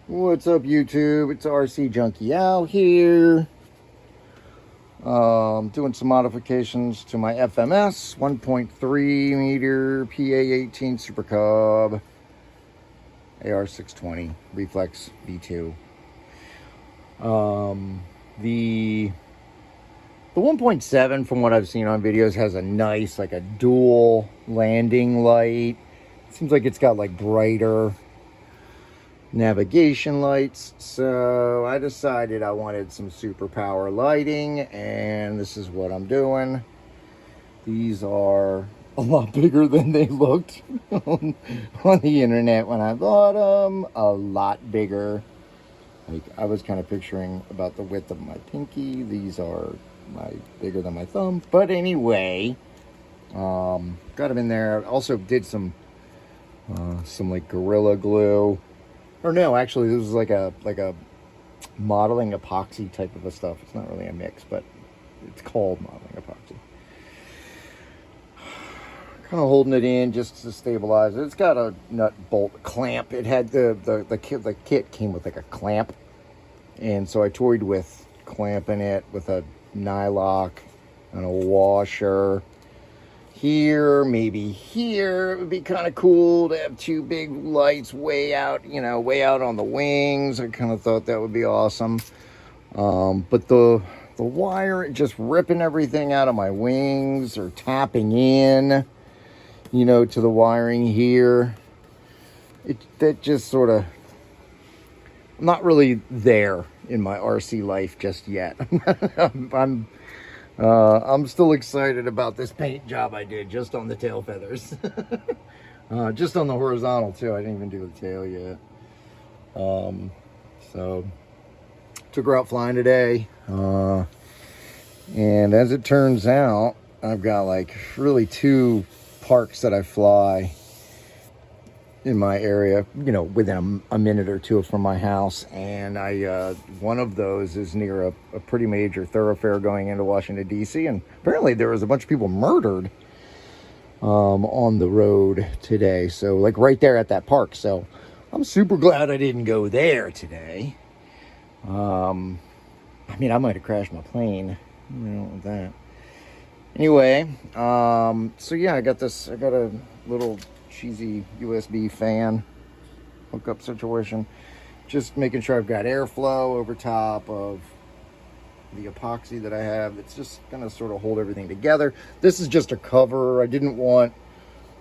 What's up, YouTube? It's RC Junkie out here. Doing some modifications to my FMS 1.3 meter PA-18 Supercub AR620 Reflex V2. The 1.7, from what I've seen on videos, has a nice, like a dual landing light. Seems like it's got like brighter navigation lights, so I decided I wanted some superpower lighting, and this is what I'm doing. These are a lot bigger than they looked on the internet when I bought them. A lot bigger. Like, I was kind of picturing about the width of my pinky. These are bigger than my thumb, but anyway, got them in there. Also did some like Gorilla Glue. Or no, actually, this was like a modeling epoxy type of a stuff. It's not really a mix, but it's called modeling epoxy. Kind of holding it in just to stabilize it. It's got a nut bolt clamp. It had the kit came with like a clamp, and so I toyed with clamping it with a nylock and a washer. Here, maybe here, it would be kind of cool to have two big lights way out, way out on the wings. I kind of thought that would be awesome. But the wire just ripping everything out of my wings or tapping in, to the wiring here. That just sort of, I'm not really there in my RC life just yet. I'm still excited about this paint job I did just on the tail feathers. Just on the horizontal too. I didn't even do the tail yet. So took her out flying today. And as it turns out, I've got like really two parks that I fly in my area, within a minute or two from my house, and one of those is near a pretty major thoroughfare going into Washington D.C. and apparently there was a bunch of people murdered on the road today, so like right there at that park. So I'm super glad I didn't go there today. I might have crashed my plane, with that. Anyway, so yeah, I got a little cheesy USB fan hookup situation, just making sure I've got airflow over top of the epoxy that I have. It's just gonna sort of hold everything together. This is just a cover. I didn't want,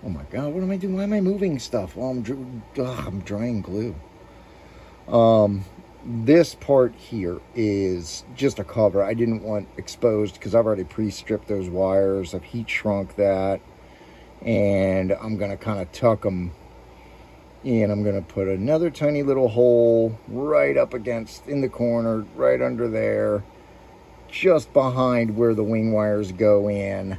oh my god, what am I doing? Why am I moving stuff while I'm drying glue? This part here is just a cover. I didn't want exposed because I've already pre-stripped those wires. I've heat shrunk that, and I'm gonna kind of tuck them in. I'm gonna put another tiny little hole right up against, in the corner, right under there, just behind where the wing wires go in.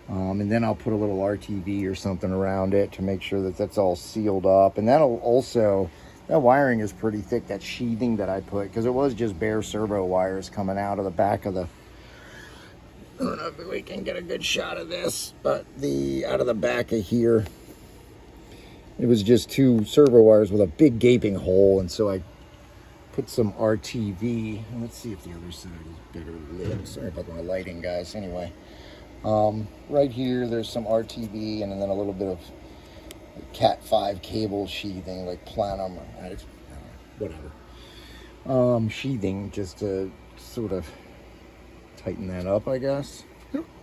And then I'll put a little RTV or something around it to make sure that that's all sealed up. And that'll also, that wiring is pretty thick, that sheathing that I put, because it was just bare servo wires coming out of the back of the, I don't know if we can get a good shot of this, but out of the back of here, it was just two servo wires with a big gaping hole, and so I put some RTV. Let's see if the other side is better lit. Sorry about my lighting, guys. Anyway, right here, there's some RTV, and then a little bit of Cat 5 cable sheathing, like platinum, whatever. Sheathing, just to sort of tighten that up, I guess.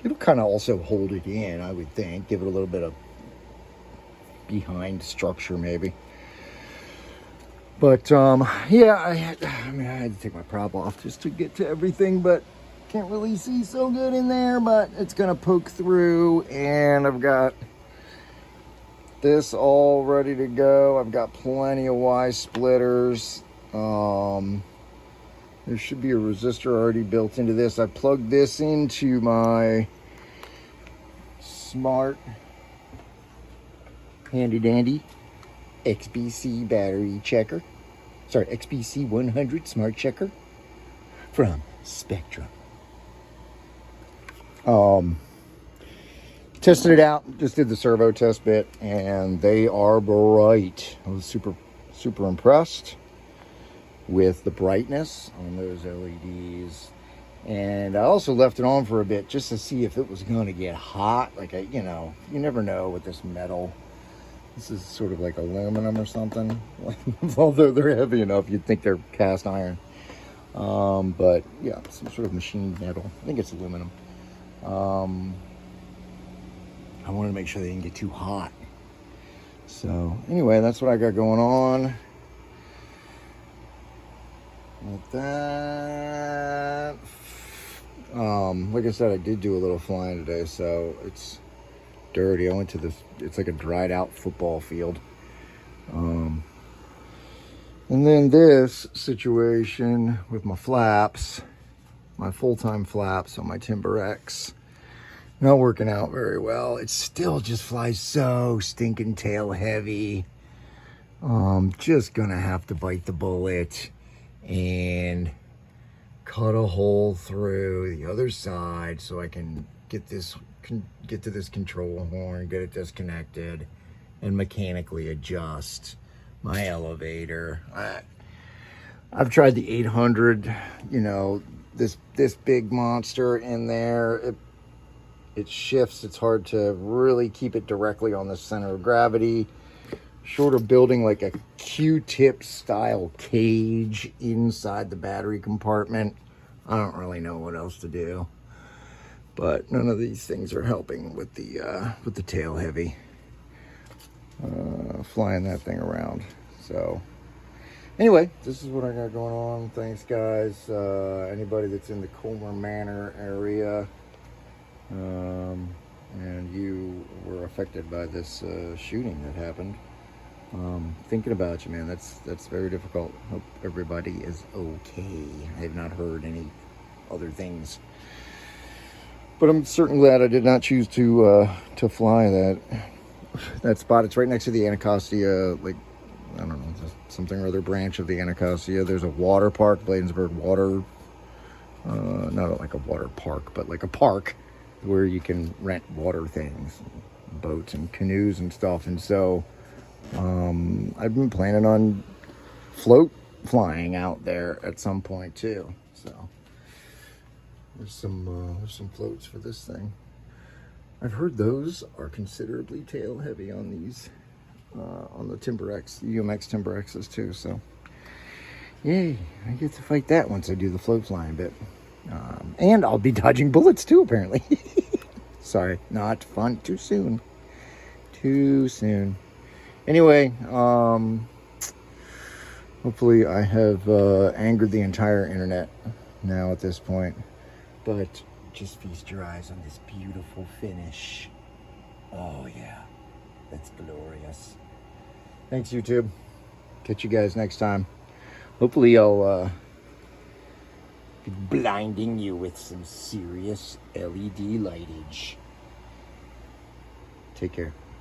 It'll kind of also hold it in, I would think. Give it a little bit of behind structure, maybe. But, yeah, I had to take my prop off just to get to everything, but can't really see so good in there, but it's going to poke through, and I've got this all ready to go. I've got plenty of Y splitters. There should be a resistor already built into this. I plugged this into my smart, handy dandy XBC battery checker. Sorry, XBC 100 smart checker from Spektrum. Tested it out, just did the servo test bit, and they are bright. I was super impressed. with the brightness on those LEDs. And I also left it on for a bit just to see if it was going to get hot. Like, you know, you never know with this metal. This is sort of like aluminum or something. Although they're heavy enough, you'd think they're cast iron. But yeah, some sort of machined metal. I think it's aluminum. I wanted to make sure they didn't get too hot. So anyway, that's what I got going on. With that, like I said, I did do a little flying today, so it's dirty. I went to this, it's like a dried out football field. And then this situation with my flaps, my full-time flaps on my Timber X, not working out very well. It still just flies so stinking tail heavy. Just gonna have to bite the bullet and cut a hole through the other side so I can get to this control horn, get it disconnected, and mechanically adjust my elevator. I've tried the 800, you know, this big monster in there. It shifts. It's hard to really keep it directly on the center of gravity. Short of building like a Q-tip style cage inside the battery compartment, I don't really know what else to do. But none of these things are helping with the tail heavy, flying that thing around. So anyway, this is what I got going on. Thanks, guys. Anybody that's in the Comer Manor area, and you were affected by this shooting that happened, thinking about you, man. That's very difficult. Hope everybody is okay. I have not heard any other things, but I'm certainly glad I did not choose to fly that spot. It's right next to the Anacostia, like, I don't know, something or other branch of the Anacostia. There's a water park, Bladensburg Water, not like a water park, but like a park where you can rent water things, boats and canoes and stuff. And so I've been planning on float flying out there at some point too. So there's some floats for this thing. I've heard those are considerably tail heavy on these, on the Timber X, UMX Timber X's too. So yay, I get to fight that once I do the float flying bit. And I'll be dodging bullets too, apparently. Sorry, not fun. Too soon. Anyway, hopefully I have angered the entire internet now at this point. But just feast your eyes on this beautiful finish. Oh yeah, that's glorious. Thanks, YouTube. Catch you guys next time. Hopefully I'll be blinding you with some serious LED lightage. Take care.